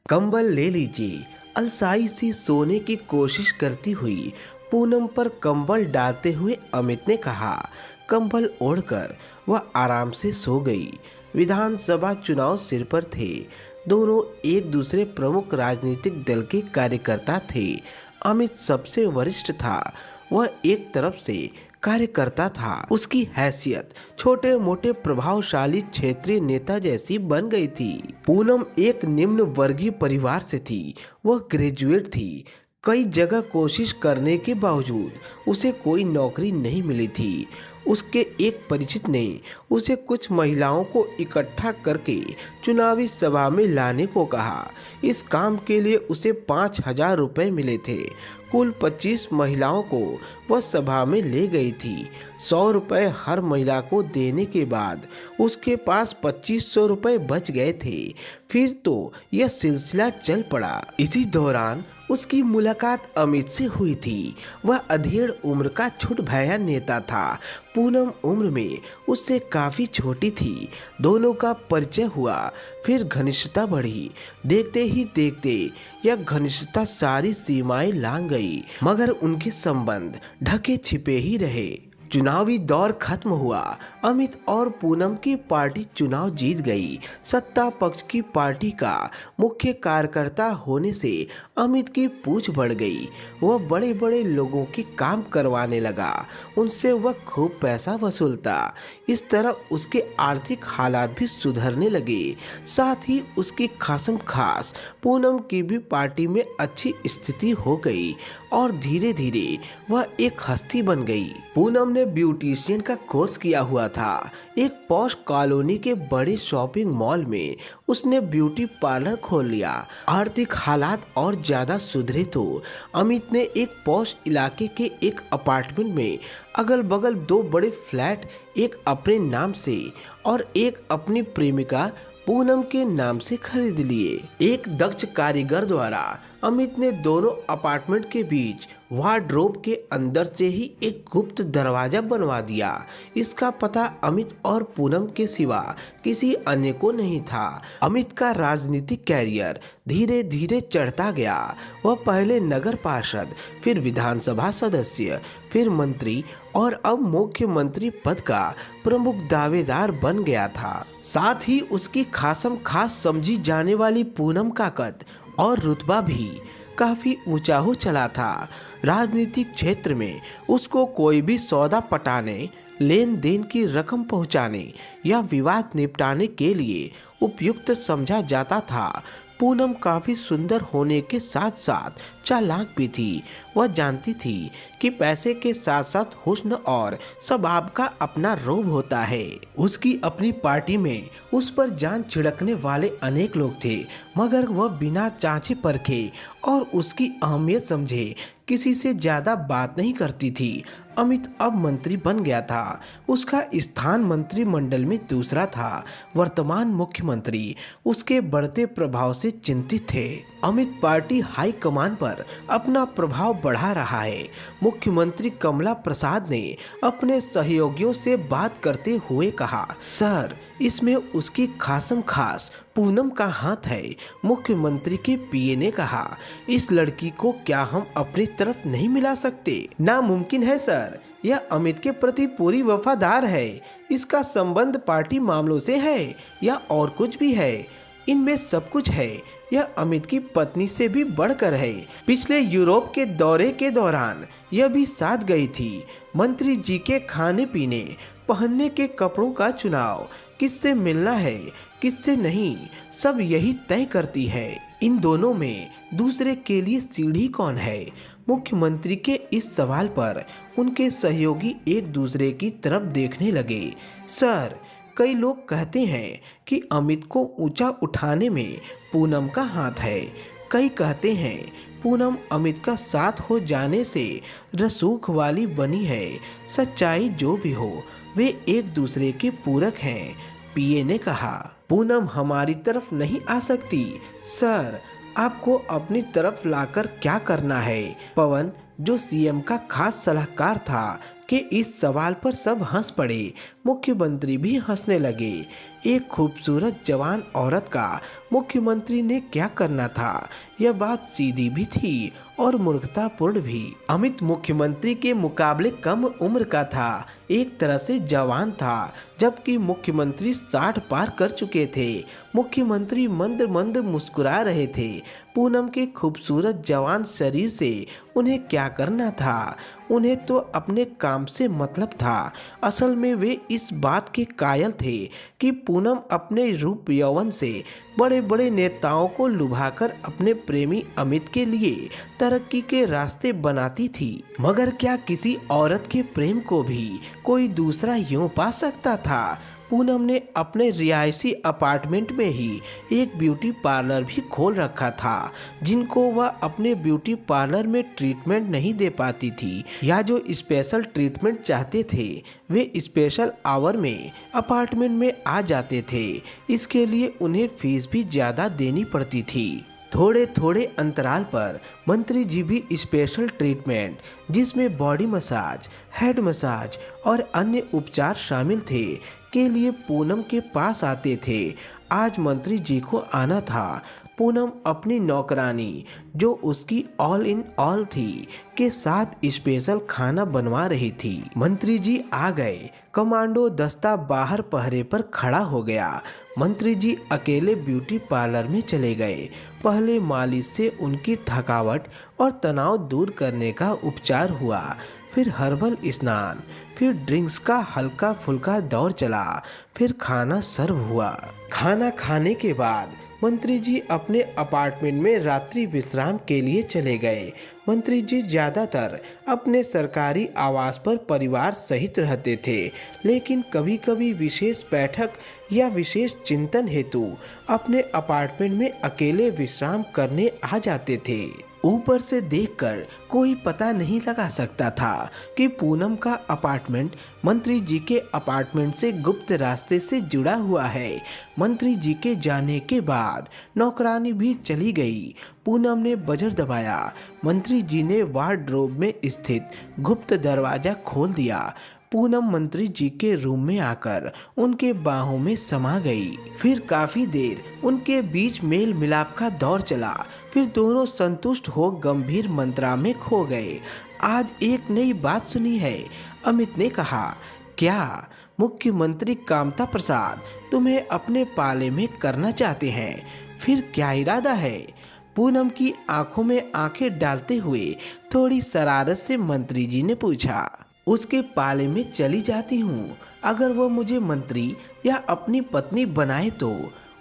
कंबल ले लीजिए। अलसाई से सोने की कोशिश करती हुई पूनम पर कंबल डालते हुए अमित ने कहा। कंबल ओढ़कर वह आराम से सो गई। विधानसभा चुनाव सिर पर थे। दोनों एक दूसरे प्रमुख राजनीतिक दल के कार्यकर्ता थे। अमित सबसे वरिष्ठ था। वह एक तरफ से कार्यकर्ता था। उसकी हैसियत छोटे मोटे प्रभावशाली क्षेत्रीय नेता जैसी बन गई थी। पूनम एक निम्न वर्गीय परिवार से थी। वह ग्रेजुएट थी। कई जगह कोशिश करने के बावजूद उसे कोई नौकरी नहीं मिली थी। उसके एक परिचित ने उसे कुछ महिलाओं को इकट्ठा करके चुनावी सभा में लाने को कहा। इस काम के लिए उसे 5,000 रुपये मिले थे। कुल 25 महिलाओं को वह सभा में ले गई थी। 100 रुपये हर महिला को देने के बाद उसके पास 2500 रुपये बच गए थे। फिर तो यह सिलसिला चल पड़ा। इसी दौरान उसकी मुलाकात अमित से हुई थी। वह अधेड़ उम्र का छुट भैया नेता था। पूनम उम्र में उससे काफ़ी छोटी थी। दोनों का परिचय हुआ, फिर घनिष्ठता बढ़ी। देखते ही देखते यह घनिष्ठता सारी सीमाएं लांघ गई, मगर उनके संबंध ढके छिपे ही रहे। चुनावी दौर खत्म हुआ। अमित और पूनम की पार्टी चुनाव जीत गई। सत्ता पक्ष की पार्टी का मुख्य कार्यकर्ता होने से अमित की पूछ बढ़ गई। वह बड़े बड़े लोगों के काम करवाने लगा। उनसे वह खूब पैसा वसूलता। इस तरह उसके आर्थिक हालात भी सुधरने लगे। साथ ही उसकी खासम खास पूनम की भी पार्टी में अच्छी स्थिति हो गई और धीरे धीरे वह एक हस्ती बन गई। पूनम ने ब्यूटिशियन का कोर्स किया हुआ था। एक पॉश कॉलोनी के बड़े शॉपिंग मॉल में उसने ब्यूटी पार्लर खोल लिया। आर्थिक हालात और ज्यादा सुधरे तो अमित ने एक पॉश इलाके के एक अपार्टमेंट में अगल बगल 2 बड़े फ्लैट, एक अपने नाम से और एक अपनी प्रेमिका पूनम के नाम से खरीद लिए। एक दक्ष कारीगर द्वारा अमित ने दोनों अपार्टमेंट के बीच वार्डरोब के अंदर से ही एक गुप्त दरवाजा बनवा दिया। इसका पता अमित और पूनम के सिवा किसी अन्य को नहीं था। अमित का राजनीतिक कैरियर धीरे धीरे चढ़ता गया। वह पहले नगर पार्षद, फिर विधानसभा सदस्य, फिर मंत्री और अब मुख्यमंत्री पद का प्रमुख दावेदार बन गया था। साथ ही उसकी खासम खास समझी जाने वाली पूनम का कद और रुतबा भी काफी ऊंचा हो चला था। राजनीतिक क्षेत्र में उसको कोई भी सौदा पटाने, लेन देन की रकम पहुंचाने या विवाद निपटाने के लिए उपयुक्त समझा जाता था। पूनम काफी सुंदर होने के साथ साथ चालाक भी थी। वह जानती थी कि पैसे के साथ साथ हुस्न और स्वभाव का अपना रोब होता है। उसकी अपनी पार्टी में उस पर जान छिड़कने वाले अनेक लोग थे, मगर वह बिना जांचे परखे और उसकी अहमियत समझे किसी से ज्यादा बात नहीं करती थी। अमित अब मंत्री बन गया था। उसका स्थान मंत्रिमंडल में दूसरा था। वर्तमान मुख्यमंत्री उसके बढ़ते प्रभाव से चिंतित थे। अमित पार्टी हाई कमान पर अपना प्रभाव बढ़ा रहा है। मुख्यमंत्री कमला प्रसाद ने अपने सहयोगियों से बात करते हुए कहा, सर, इसमें उसकी खासम खास पूनम का हाथ है। मुख्यमंत्री के पीए ने कहा, इस लड़की को क्या हम अपनी तरफ नहीं मिला सकते? नामुमकिन है सर, यह अमित के प्रति पूरी वफादार है। इसका संबंध पार्टी मामलों से है या और कुछ भी है? इनमें सब कुछ है। यह अमित की पत्नी से भी बढ़कर है। पिछले यूरोप के दौरे के दौरान यह भी साथ गई थी। मंत्री जी के खाने पीने, पहनने के कपड़ों का चुनाव, किससे मिलना है किससे नहीं, सब यही तय करती है। इन दोनों में दूसरे के लिए सीढ़ी कौन है? मुख्यमंत्री के इस सवाल पर उनके सहयोगी एक दूसरे की तरफ देखने लगे। सर, कई लोग कहते हैं कि अमित को ऊंचा उठाने में पूनम का हाथ है। कई कहते हैं पूनम अमित का साथ हो जाने से रसूख वाली बनी है। सच्चाई जो भी हो, वे एक दूसरे के पूरक हैं। पीए ने कहा, पूनम हमारी तरफ नहीं आ सकती। सर, आपको अपनी तरफ लाकर क्या करना है? पवन, जो सीएम का खास सलाहकार था, कि इस सवाल पर सब हंस पड़े। मुख्यमंत्री भी हंसने लगे। एक खूबसूरत जवान औरत का मुख्यमंत्री ने क्या करना था, यह बात सीधी भी थी और मूर्खतापूर्ण भी। अमित मुख्यमंत्री के मुकाबले कम उम्र का था, एक तरह से जवान था, जबकि मुख्यमंत्री 60 पार कर चुके थे। मुख्यमंत्री मंद मंद मुस्कुरा रहे थे। पूनम के खूबसूरत जवान शरीर से उन्हें क्या करना था? उन्हें तो अपने काम से मतलब था। असल में वे इस बात के कायल थे कि पूनम अपने रूप यौवन से बड़े बड़े नेताओं को लुभाकर अपने प्रेमी अमित के लिए तरक्की के रास्ते बनाती थी। मगर क्या किसी औरत के प्रेम को भी कोई दूसरा यूं पा सकता था? पूनम ने अपने रिहायशी अपार्टमेंट में ही एक ब्यूटी पार्लर भी खोल रखा था, जिनको वह अपने ब्यूटी पार्लर में ट्रीटमेंट नहीं दे पाती थी या जो स्पेशल ट्रीटमेंट चाहते थे वे स्पेशल आवर में अपार्टमेंट में आ जाते थे। इसके लिए उन्हें फीस भी ज़्यादा देनी पड़ती थी। थोड़े थोड़े अंतराल पर मंत्री जी भी स्पेशल ट्रीटमेंट, जिसमें बॉडी मसाज, हेड मसाज और अन्य उपचार शामिल थे, के लिए पूनम के पास आते थे। आज मंत्री जी को आना था। पूनम अपनी नौकरानी, जो उसकी ऑल इन ऑल थी, के साथ स्पेशल खाना बनवा रही थी। मंत्री जी आ गए। कमांडो दस्ता बाहर पहरे पर खड़ा हो गया। मंत्री जी अकेले ब्यूटी पार्लर में चले गए। पहले मालिश से उनकी थकावट और तनाव दूर करने का उपचार हुआ, फिर हर्बल स्नान, फिर ड्रिंक्स का हल्का फुल्का दौर चला, फिर खाना सर्व हुआ। खाना खाने के बाद मंत्री जी अपने अपार्टमेंट में रात्रि विश्राम के लिए चले गए। मंत्री जी ज़्यादातर अपने सरकारी आवास पर परिवार सहित रहते थे, लेकिन कभी कभी विशेष बैठक या विशेष चिंतन हेतु अपने अपार्टमेंट में अकेले विश्राम करने आ जाते थे। ऊपर से देखकर कोई पता नहीं लगा सकता था कि पूनम का अपार्टमेंट मंत्री जी के अपार्टमेंट से गुप्त रास्ते से जुड़ा हुआ है। मंत्री जी के जाने के बाद नौकरानी भी चली गई। पूनम ने बजर दबाया। मंत्री जी ने वार्डरोब में स्थित गुप्त दरवाजा खोल दिया। पूनम मंत्री जी के रूम में आकर उनके बाहों में समा गई। फिर काफी देर उनके बीच मेल मिलाप का दौर चला। फिर दोनों संतुष्ट हो गंभीर मंत्रा में खो गए। आज एक नई बात सुनी है, अमित ने कहा। क्या मुख्यमंत्री कामता प्रसाद तुम्हें अपने पाले में करना चाहते हैं? फिर क्या इरादा है? पूनम की आंखों में आंखें डालते हुए थोड़ी शरारत से मंत्री जी ने पूछा। उसके पाले में चली जाती हूँ। अगर वह मुझे मंत्री या अपनी पत्नी बनाए तो?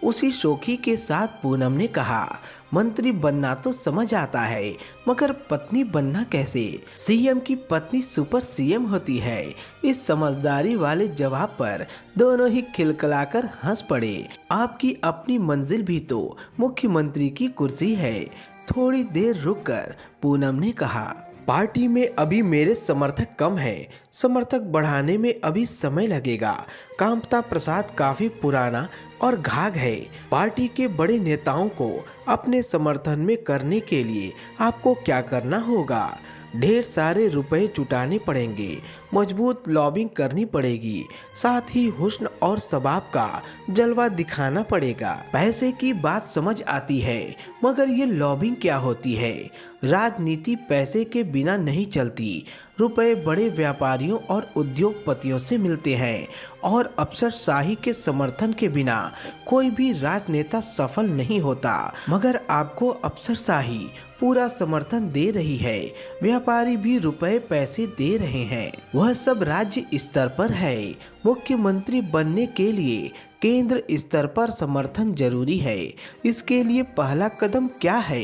उसी शोखी के साथ पूनम ने कहा। मंत्री बनना तो समझ आता है, मगर पत्नी बनना कैसे? सीएम की पत्नी सुपर सीएम होती है। इस समझदारी वाले जवाब पर दोनों ही खिलखिलाकर हंस पड़े। आपकी अपनी मंजिल भी तो मुख्यमंत्री की कुर्सी है। थोड़ी देर रुककर पूनम ने कहा, पार्टी में अभी मेरे समर्थक कम हैं। समर्थक बढ़ाने में अभी समय लगेगा। कामता प्रसाद काफी पुराना और घाघ है। पार्टी के बड़े नेताओं को अपने समर्थन में करने के लिए आपको क्या करना होगा? ढेर सारे रुपए जुटाने पड़ेंगे, मजबूत लॉबिंग करनी पड़ेगी, साथ ही हुस्न और सबाब का जलवा दिखाना पड़ेगा। पैसे की बात समझ आती है, मगर ये लॉबिंग क्या होती है? राजनीति पैसे के बिना नहीं चलती। रुपए बड़े व्यापारियों और उद्योगपतियों से मिलते हैं और अफसरशाही के समर्थन के बिना कोई भी राजनेता सफल नहीं होता। मगर आपको अफसरशाही पूरा समर्थन दे रही है, व्यापारी भी रुपए पैसे दे रहे हैं। वह सब राज्य स्तर पर है। मुख्यमंत्री बनने के लिए केंद्र स्तर पर समर्थन जरूरी है। इसके लिए पहला कदम क्या है?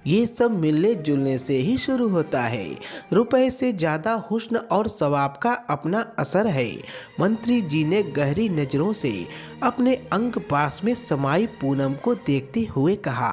ये सब मिलने जुलने से ही शुरू होता है। रुपए से ज्यादा हुस्न और सवाब का अपना असर है। मंत्री जी ने गहरी नजरों से अपने अंग पास में समाई पूनम को देखते हुए कहा।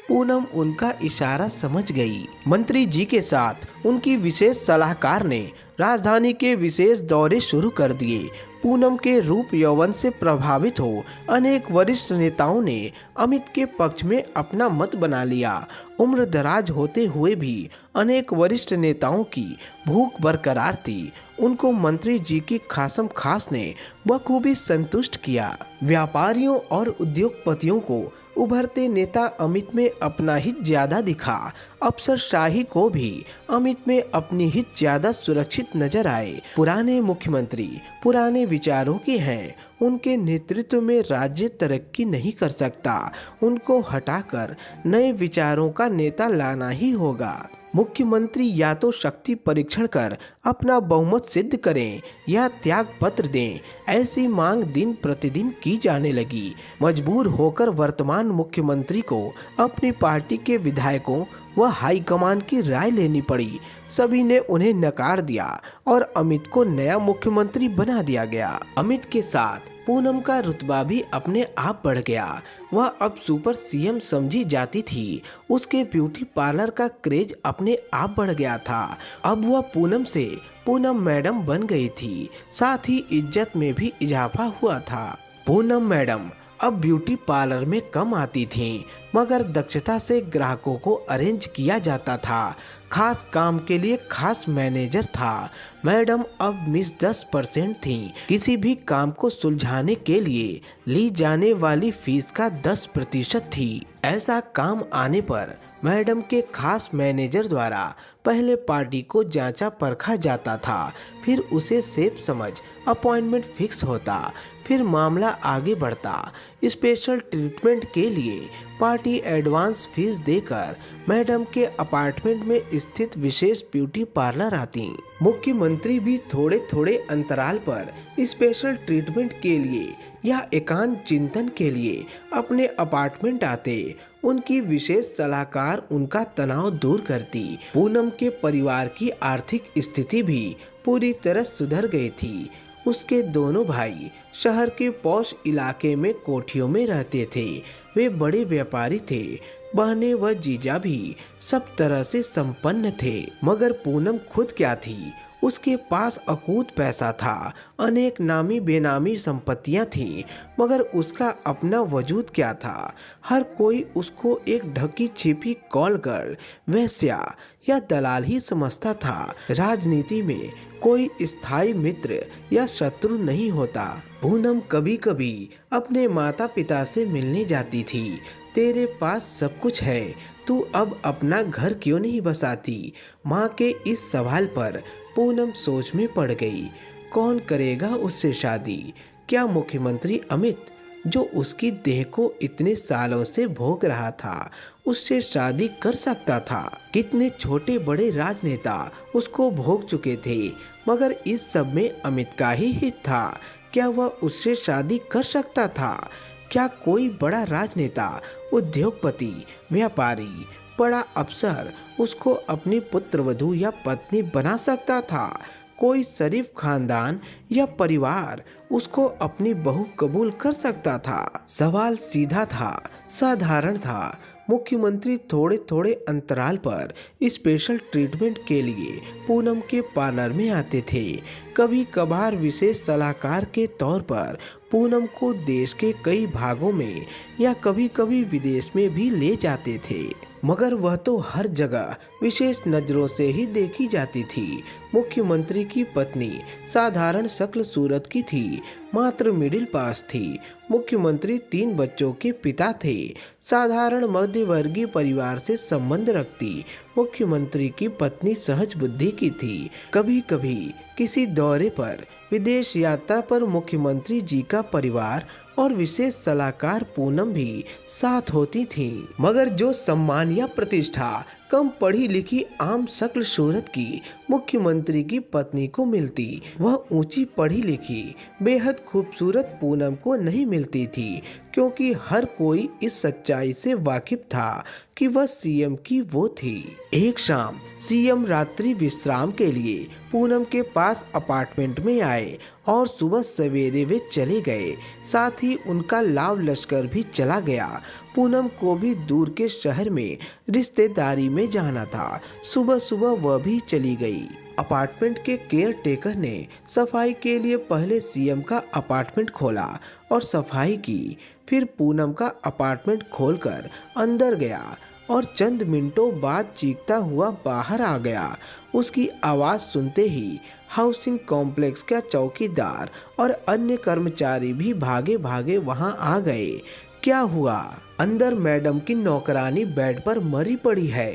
पूनम उनका इशारा समझ गई। मंत्री जी के साथ उनकी विशेष सलाहकार ने राजधानी के विशेष दौरे शुरू कर दिए। पूनम के रूप यौवन से प्रभावित हो अनेक वरिष्ठ नेताओं ने अमित के पक्ष में अपना मत बना लिया। उम्र दराज होते हुए भी अनेक वरिष्ठ नेताओं की भूख बरकरार थी। उनको मंत्री जी की खासम खास ने बखूबी संतुष्ट किया। व्यापारियों और उद्योगपतियों को उभरते नेता अमित में अपना हित ज्यादा दिखा। अफसरशाही को भी अमित में अपनी हित ज्यादा सुरक्षित नजर आए। पुराने मुख्यमंत्री पुराने विचारों के हैं। उनके नेतृत्व में राज्य तरक्की नहीं कर सकता। उनको हटाकर नए विचारों का नेता लाना ही होगा। मुख्यमंत्री या तो शक्ति परीक्षण कर अपना बहुमत सिद्ध करें या त्याग पत्र दें। ऐसी मांग दिन प्रतिदिन की जाने लगी। मजबूर होकर वर्तमान मुख्यमंत्री को अपनी पार्टी के विधायकों व हाईकमान की राय लेनी पड़ी। सभी ने उन्हें नकार दिया और अमित को नया मुख्यमंत्री बना दिया गया। अमित के साथ पूनम का रुतबा भी अपने आप बढ़ गया। वह अब सुपर सीएम समझी जाती थी। उसके ब्यूटी पार्लर का क्रेज अपने आप बढ़ गया था। अब वह पूनम से पूनम मैडम बन गई थी। साथ ही इज्जत में भी इजाफा हुआ था। पूनम मैडम अब ब्यूटी पार्लर में कम आती थीं, मगर दक्षता से ग्राहकों को अरेंज किया जाता था। खास काम के लिए खास मैनेजर था। मैडम अब मिस 10% थीं। किसी भी काम को सुलझाने के लिए ली जाने वाली फीस का 10% थी। ऐसा काम आने पर मैडम के खास मैनेजर द्वारा पहले पार्टी को जांचा परखा जाता था, फिर उसे सेफ समझ अपॉइंटमेंट फिक्स होता, फिर मामला आगे बढ़ता। स्पेशल ट्रीटमेंट के लिए पार्टी एडवांस फीस देकर मैडम के अपार्टमेंट में स्थित विशेष ब्यूटी पार्लर आती। मुख्यमंत्री भी थोड़े थोड़े अंतराल पर स्पेशल ट्रीटमेंट के लिए या एकांत चिंतन के लिए अपने अपार्टमेंट आते। उनकी विशेष सलाहकार उनका तनाव दूर करती। पूनम के परिवार की आर्थिक स्थिति भी पूरी तरह सुधर गई थी। उसके दोनों भाई शहर के पॉश इलाके में कोठियों में रहते थे। वे बड़े व्यापारी थे। बहनें व जीजा भी सब तरह से संपन्न थे। मगर पूनम खुद क्या थी? उसके पास अकूत पैसा था। अनेक नामी बेनामी संपत्तियां थीं, मगर उसका अपना वजूद क्या था? हर कोई उसको एक ढकी छिपी कॉल गर्ल, वेश्या या दलाल ही समझता था। राजनीति में कोई स्थायी मित्र या शत्रु नहीं होता। पूनम कभी कभी अपने माता पिता से मिलने जाती थी। तेरे पास सब कुछ है, तू अब अपना घर क्यों नहीं बसाती? माँ के इस सवाल पर पूनम सोच में पड़ गई। कौन करेगा उससे शादी? क्या मुख्यमंत्री अमित, जो उसकी देह को इतने सालों से भोग रहा था, उससे शादी कर सकता था? कितने छोटे बड़े राजनेता उसको भोग चुके थे, मगर इस सब में अमित का ही हित था। क्या वह उससे शादी कर सकता था? क्या कोई बड़ा राजनेता, उद्योगपति, व्यापारी, बड़ा अफसर उसको अपनी पुत्रवधू या पत्नी बना सकता था? कोई शरीफ खानदान या परिवार उसको अपनी बहू कबूल कर सकता था? सवाल सीधा था, साधारण था। मुख्यमंत्री थोड़े थोड़े अंतराल पर स्पेशल ट्रीटमेंट के लिए पूनम के पार्लर में आते थे। कभी कभार विशेष सलाहकार के तौर पर पूनम को देश के कई भागों में या कभी कभी विदेश में भी ले जाते थे, मगर वह तो हर जगह विशेष नजरों से ही देखी जाती थी। मुख्यमंत्री की पत्नी साधारण शक्ल सूरत की थी, मात्र मिडिल पास थी। मुख्यमंत्री 3 बच्चों के पिता थे। साधारण मध्यवर्गीय परिवार से संबंध रखती मुख्यमंत्री की पत्नी सहज बुद्धि की थी। कभी कभी किसी दौरे पर, विदेश यात्रा पर मुख्यमंत्री जी का परिवार और विशेष सलाहकार पूनम भी साथ होती थी। मगर जो सम्मान या प्रतिष्ठा कम पढ़ी लिखी आम शक्ल सूरत की मुख्यमंत्री की पत्नी को मिलती, वह ऊंची पढ़ी लिखी बेहद खूबसूरत पूनम को नहीं मिलती थी, क्योंकि हर कोई इस सच्चाई से वाकिफ था कि वह सीएम की वो थी। एक शाम सीएम रात्रि विश्राम के लिए पूनम के पास अपार्टमेंट में आए और सुबह सवेरे वे चले गए। साथ ही उनका लाव लश्कर भी चला गया। पूनम को भी दूर के शहर में रिश्तेदारी में जाना था। सुबह सुबह वह भी चली गई। अपार्टमेंट के केयर टेकर ने सफाई के लिए पहले सीएम का अपार्टमेंट खोला और सफाई की, फिर पूनम का अपार्टमेंट खोलकर अंदर गया और चंद मिनटों बाद चीखता हुआ बाहर आ गया। उसकी आवाज़ सुनते ही हाउसिंग कॉम्प्लेक्स का चौकीदार और अन्य कर्मचारी भी भागे भागे वहां आ गए। क्या हुआ? अंदर मैडम की नौकरानी बेड पर मरी पड़ी है।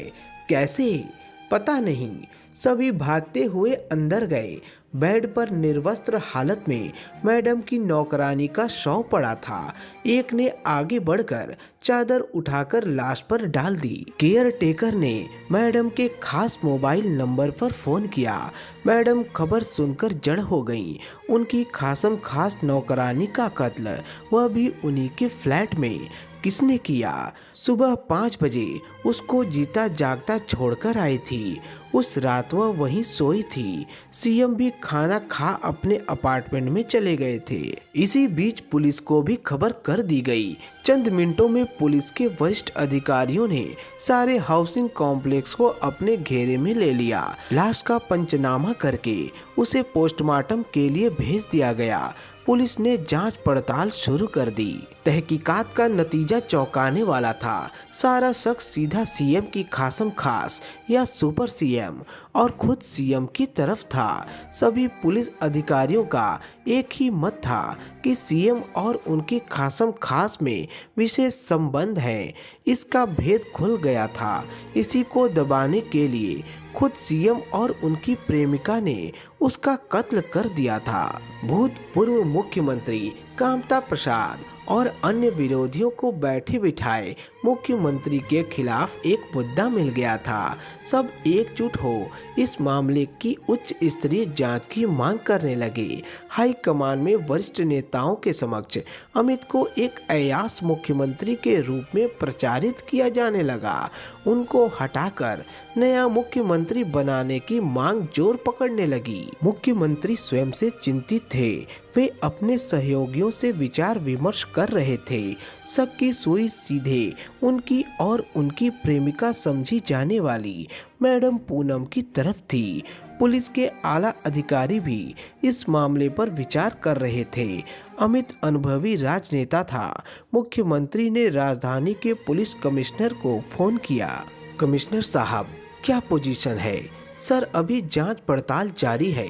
कैसे? पता नहीं। सभी भागते हुए अंदर गए। बेड पर निर्वस्त्र हालत में मैडम की नौकरानी का शव पड़ा था। एक ने आगे बढ़कर चादर उठाकर लाश पर डाल दी। केयर टेकर ने मैडम के खास मोबाइल नंबर पर फोन किया। मैडम खबर सुनकर जड़ हो गईं। उनकी खासम खास नौकरानी का कत्ल, वह भी उन्हीं के फ्लैट में। किसने किया? सुबह 5 बजे उसको जीता जागता छोड़कर आई थी। उस रात वह वहीं सोई थी। सीएम भी खाना खा अपने अपार्टमेंट में चले गए थे। इसी बीच पुलिस को भी खबर कर दी गई। चंद मिनटों में पुलिस के वरिष्ठ अधिकारियों ने सारे हाउसिंग कॉम्प्लेक्स को अपने घेरे में ले लिया। लाश का पंचनामा करके उसे पोस्टमार्टम के लिए भेज दिया गया। पुलिस ने जांच पड़ताल शुरू कर दी। तहकीकात का नतीजा चौंकाने वाला था। सारा शख्स सीधा सीएम की खासम खास या सुपर सीएम और खुद सीएम की तरफ था। सभी पुलिस अधिकारियों का एक ही मत था कि सीएम और उनकी खासम खास में विशेष संबंध है। इसका भेद खुल गया था। इसी को दबाने के लिए खुद सीएम और उनकी प्रेमिका ने उसका कत्ल कर दिया था। भूतपूर्व मुख्यमंत्री कामता प्रसाद और अन्य विरोधियों को बैठे बिठाए मुख्यमंत्री के खिलाफ एक मुद्दा मिल गया था। सब एकजुट हो इस मामले की उच्च स्तरीय जांच की मांग करने लगे। हाईकमान में वरिष्ठ नेताओं के समक्ष अमित को एक अयास मुख्यमंत्री के रूप में प्रचारित किया जाने लगा। उनको हटाकर नया मुख्यमंत्री बनाने की मांग जोर पकड़ने लगी। मुख्यमंत्री स्वयं से चिंतित थे। वे अपने सहयोगियों से विचार विमर्श कर रहे थे। सबकी सुई सीधे उनकी और उनकी प्रेमिका समझी जाने वाली मैडम पूनम की तरफ थी। पुलिस के आला अधिकारी भी इस मामले पर विचार कर रहे थे। अमित अनुभवी राजनेता था। मुख्यमंत्री ने राजधानी के पुलिस कमिश्नर को फोन किया। कमिश्नर साहब, क्या पोजीशन है? सर, अभी जांच पड़ताल जारी है।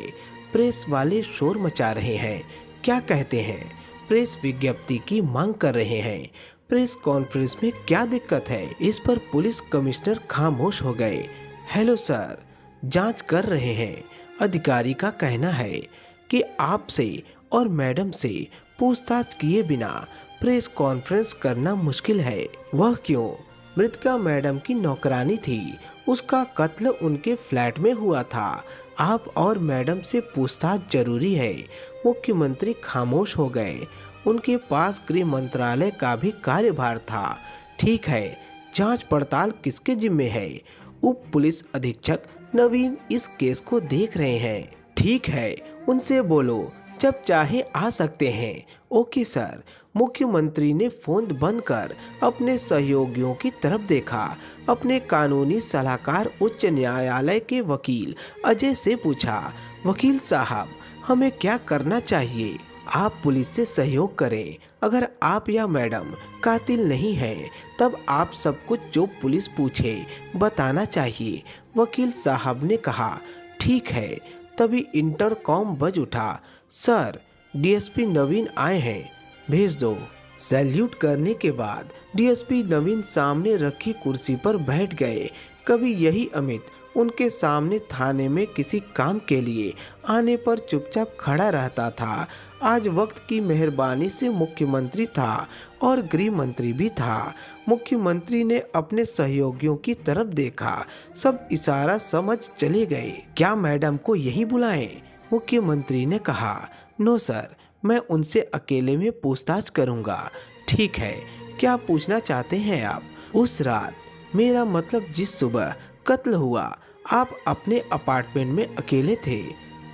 प्रेस वाले शोर मचा रहे हैं। क्या कहते हैं? प्रेस विज्ञप्ति की मांग कर रहे हैं। प्रेस कॉन्फ्रेंस में क्या दिक्कत है? इस पर पुलिस कमिश्नर खामोश हो गए। हेलो सर, जांच कर रहे हैं। अधिकारी का कहना है कि आपसे और मैडम से पूछताछ किए बिना प्रेस कॉन्फ्रेंस करना मुश्किल है। वह क्यों? मृतका मैडम की नौकरानी थी। उसका कत्ल उनके फ्लैट में हुआ था। आप और मैडम से पूछताछ जरूरी है। मुख्यमंत्री खामोश हो गए। उनके पास गृह मंत्रालय का भी कार्यभार था। ठीक है, जांच पड़ताल किसके जिम्मे है? उप पुलिस अधीक्षक नवीन इस केस को देख रहे हैं। ठीक है, उनसे बोलो जब चाहे आ सकते हैं। Okay sir. मुख्यमंत्री ने फोन बंद कर अपने सहयोगियों की तरफ देखा। अपने कानूनी सलाहकार उच्च न्यायालय के वकील अजय से पूछा, वकील साहब, हमें क्या करना चाहिए? आप पुलिस से सहयोग करें। अगर आप या मैडम कातिल नहीं हैं, तब आप सब कुछ जो पुलिस पूछे बताना चाहिए। वकील साहब ने कहा, ठीक है। तभी इंटरकॉम बज उठा। सर, डीएसपी नवीन आए हैं, भेज दो। सैल्यूट करने के बाद डीएसपी नवीन सामने रखी कुर्सी पर बैठ गए। कभी यही अमित उनके सामने थाने में किसी काम के लिए आने पर चुपचाप खड़ा रहता था। आज वक्त की मेहरबानी से मुख्यमंत्री था और गृह मंत्री भी था। मुख्यमंत्री ने अपने सहयोगियों की तरफ देखा। सब इशारा समझ चले गए। क्या मैडम को यहीं बुलाएं? मुख्यमंत्री ने कहा। नो सर, मैं उनसे अकेले में पूछताछ करूंगा। ठीक है, क्या पूछना चाहते हैं आप? उस रात, मेरा मतलब जिस सुबह कत्ल हुआ, आप अपने अपार्टमेंट में अकेले थे?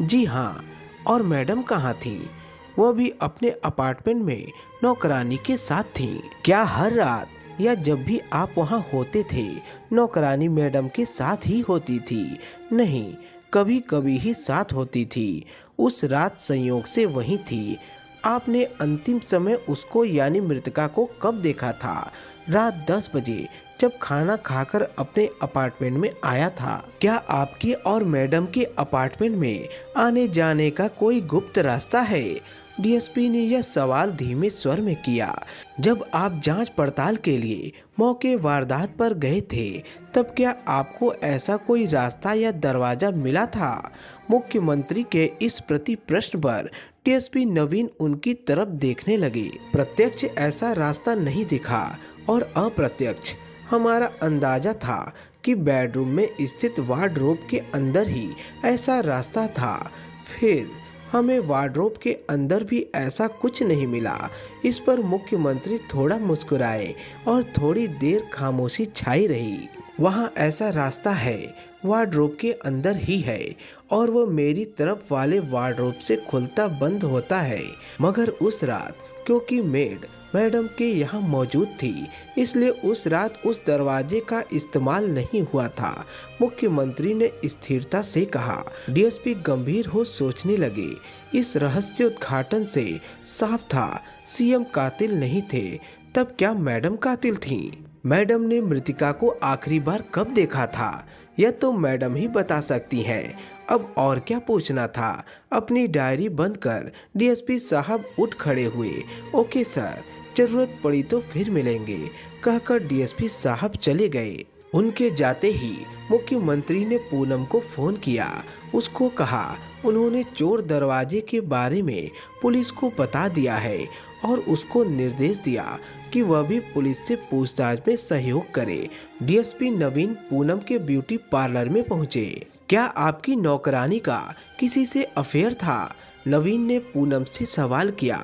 जी हाँ। और मैडम कहाँ थी? वह भी अपने अपार्टमेंट में नौकरानी के साथ थी। क्या हर रात या जब भी आप वहाँ होते थे, नौकरानी मैडम के साथ ही होती थी? नहीं, कभी कभी ही साथ होती थी। उस रात संयोग से वहीं थी। आपने अंतिम समय उसको यानी मृतका को कब देखा था? रात 10 बजे, जब खाना खाकर अपने अपार्टमेंट में आया था। क्या आपके और मैडम के अपार्टमेंट में आने जाने का कोई गुप्त रास्ता है? डीएसपी ने यह सवाल धीमे स्वर में किया। जब आप जांच पड़ताल के लिए मौके वारदात पर गए थे, तब क्या आपको ऐसा कोई रास्ता या दरवाजा मिला था? मुख्यमंत्री के इस प्रति प्रश्न पर डीएसपी नवीन उनकी तरफ देखने लगे। प्रत्यक्ष ऐसा रास्ता नहीं दिखा और अप्रत्यक्ष हमारा अंदाजा था कि बेडरूम में स्थित वार्डरोब के अंदर ही ऐसा रास्ता था। फिर हमें वार्डरोब के अंदर भी ऐसा कुछ नहीं मिला। इस पर मुख्यमंत्री थोड़ा मुस्कुराए और थोड़ी देर खामोशी छाई रही। वहाँ ऐसा रास्ता है, वार्डरोब के अंदर ही है, और वो मेरी तरफ वाले वार्डरोब से खुलता बंद होता है। मगर उस रात क्योंकि मैडम के यहाँ मौजूद थी, इसलिए उस रात उस दरवाजे का इस्तेमाल नहीं हुआ था। मुख्यमंत्री ने स्थिरता से कहा। डीएसपी गंभीर हो सोचने लगे। इस रहस्य उद्घाटन से साफ था सीएम कातिल नहीं थे। तब क्या मैडम कातिल थीं? मैडम ने मृतिका को आखिरी बार कब देखा था, यह तो मैडम ही बता सकती हैं। अब और क्या पूछना था? अपनी डायरी बंद कर डीएसपी साहब उठ खड़े हुए। ओके सर, जरूरत पड़ी तो फिर मिलेंगे, कहकर डीएसपी साहब चले गए। उनके जाते ही मुख्यमंत्री ने पूनम को फोन किया। उसको कहा उन्होंने चोर दरवाजे के बारे में पुलिस को बता दिया है और उसको निर्देश दिया कि वह भी पुलिस से पूछताछ में सहयोग करे। डीएसपी नवीन पूनम के ब्यूटी पार्लर में पहुंचे। क्या आपकी नौकरानी का किसी से अफेयर था? नवीन ने पूनम से सवाल किया।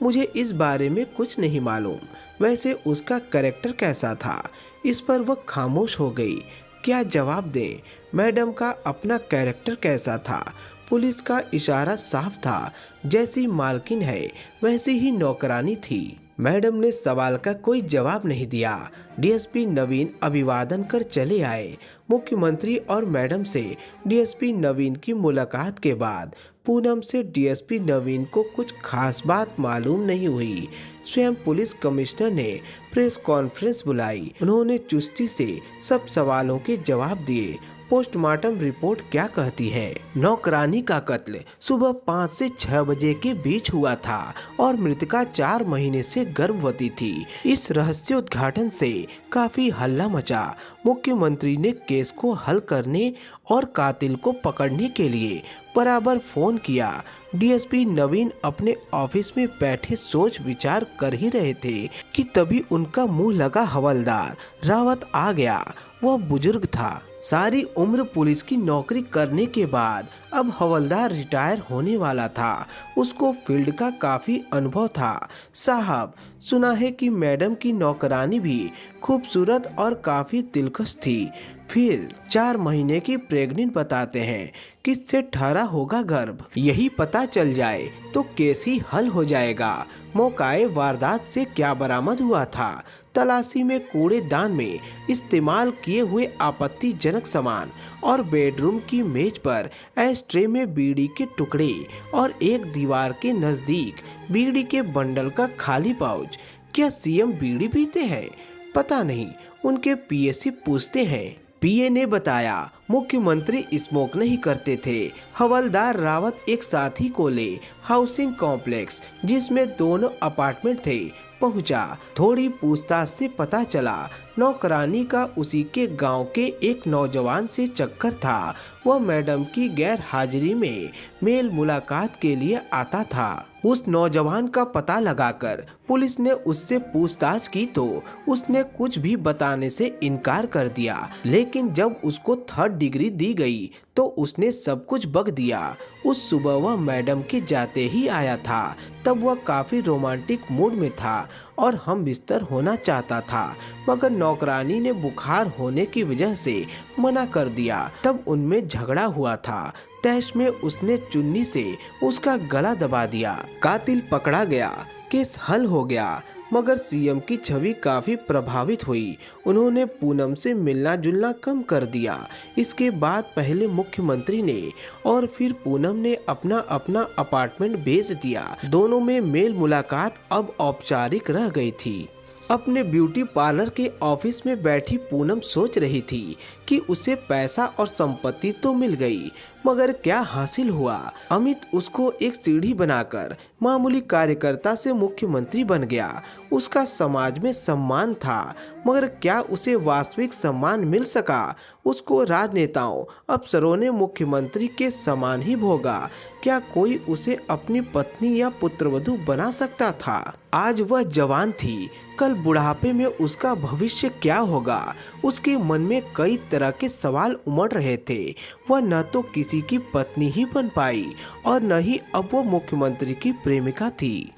मुझे इस बारे में कुछ नहीं मालूम। वैसे उसका कैरेक्टर कैसा था? इस पर वह खामोश हो गई। क्या जवाब दें? मैडम का अपना कैरेक्टर कैसा था? पुलिस का इशारा साफ था, जैसी मालकिन है वैसी ही नौकरानी थी। मैडम ने सवाल का कोई जवाब नहीं दिया। डीएसपी नवीन अभिवादन कर चले आए। मुख्यमंत्री और मैडम से डीएसपी नवीन की मुलाकात के बाद पूनम से डीएसपी नवीन को कुछ खास बात मालूम नहीं हुई। स्वयं पुलिस कमिश्नर ने प्रेस कॉन्फ्रेंस बुलाई। उन्होंने चुस्ती से सब सवालों के जवाब दिए। पोस्टमार्टम रिपोर्ट क्या कहती है? नौकरानी का कत्ल सुबह 5 से 6 बजे के बीच हुआ था और मृतका 4 महीने से गर्भवती थी। इस रहस्योद्घाटन से काफी हल्ला मचा। मुख्यमंत्री ने केस को हल करने और कातिल को पकड़ने के लिए बराबर फोन किया। डीएसपी नवीन अपने ऑफिस में बैठे सोच विचार कर ही रहे थे कि तभी उनका मुंह लगा हवलदार रावत आ गया। वह बुजुर्ग था। सारी उम्र पुलिस की नौकरी करने के बाद अब हवलदार रिटायर होने वाला था। उसको फील्ड का काफी अनुभव था। साहब, सुना है कि मैडम की नौकरानी भी खूबसूरत और काफी दिलकश थी, फिर 4 महीने की प्रेग्नेंट बताते हैं। किससे ठहरा होगा गर्भ? यही पता चल जाए तो केस ही हल हो जाएगा। मौकाए वारदात से क्या बरामद हुआ था? तलाशी में कूड़ेदान में इस्तेमाल किए हुए आपत्तिजनक सामान और बेडरूम की मेज पर एस्ट्रे में बीड़ी के टुकड़े और एक दीवार के नजदीक बीड़ी के बंडल का खाली पाउच। क्या सीएम बीड़ी पीते हैं? पता नहीं, उनके पीए से पूछते हैं। पीए ने बताया मुख्यमंत्री स्मोक नहीं करते थे। हवलदार रावत एक साथी को ले हाउसिंग कॉम्प्लेक्स, जिसमें दोनों अपार्टमेंट थे, पहुंचा। थोड़ी पूछताछ से पता चला नौकरानी का उसी के गांव के एक नौजवान से चक्कर था। वह मैडम की गैर हाजिरी में मेल मुलाकात के लिए आता था। उस नौजवान का पता लगाकर पुलिस ने उससे पूछताछ की तो उसने कुछ भी बताने से इनकार कर दिया, लेकिन जब उसको 3rd डिग्री दी गई तो उसने सब कुछ बक दिया। उस सुबह वह मैडम के जाते ही आया था। तब वह काफी रोमांटिक मूड में था और हम बिस्तर होना चाहता था, मगर नौकरानी ने बुखार होने की वजह से मना कर दिया। तब उनमें झगड़ा हुआ था। तैश में उसने चुन्नी से उसका गला दबा दिया। कातिल पकड़ा गया, केस हल हो गया। मगर सीएम की छवि काफी प्रभावित हुई। उन्होंने पूनम से मिलना जुलना कम कर दिया। इसके बाद पहले मुख्यमंत्री ने और फिर पूनम ने अपना अपना अपार्टमेंट बेच दिया। दोनों में मेल मुलाकात अब औपचारिक रह गई थी। अपने ब्यूटी पार्लर के ऑफिस में बैठी पूनम सोच रही थी कि उसे पैसा और संपत्ति तो मिल गई, मगर क्या हासिल हुआ। अमित उसको एक सीढ़ी बनाकर मामूली कार्यकर्ता से मुख्यमंत्री बन गया। उसका समाज में सम्मान था, मगर क्या उसे वास्तविक सम्मान मिल सका। उसको राजनेताओं अफसरों ने मुख्यमंत्री के समान ही भोगा। क्या कोई उसे अपनी पत्नी या पुत्रवधू बना सकता था। आज वह जवान थी, कल बुढ़ापे में उसका भविष्य क्या होगा। उसके मन में कई तरह के सवाल उमड़ रहे थे। वह न तो किसी की पत्नी ही बन पाई और न ही अब वो मुख्यमंत्री की प्रेमिका थी।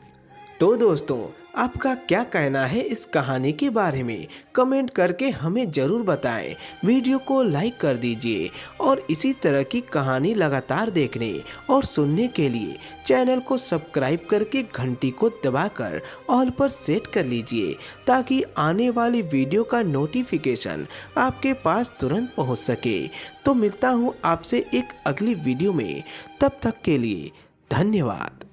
तो दोस्तों, आपका क्या कहना है इस कहानी के बारे में, कमेंट करके हमें ज़रूर बताएं। वीडियो को लाइक कर दीजिए और इसी तरह की कहानी लगातार देखने और सुनने के लिए चैनल को सब्सक्राइब करके घंटी को दबाकर ऑल पर सेट कर लीजिए, ताकि आने वाली वीडियो का नोटिफिकेशन आपके पास तुरंत पहुंच सके। तो मिलता हूं आपसे एक अगली वीडियो में, तब तक के लिए धन्यवाद।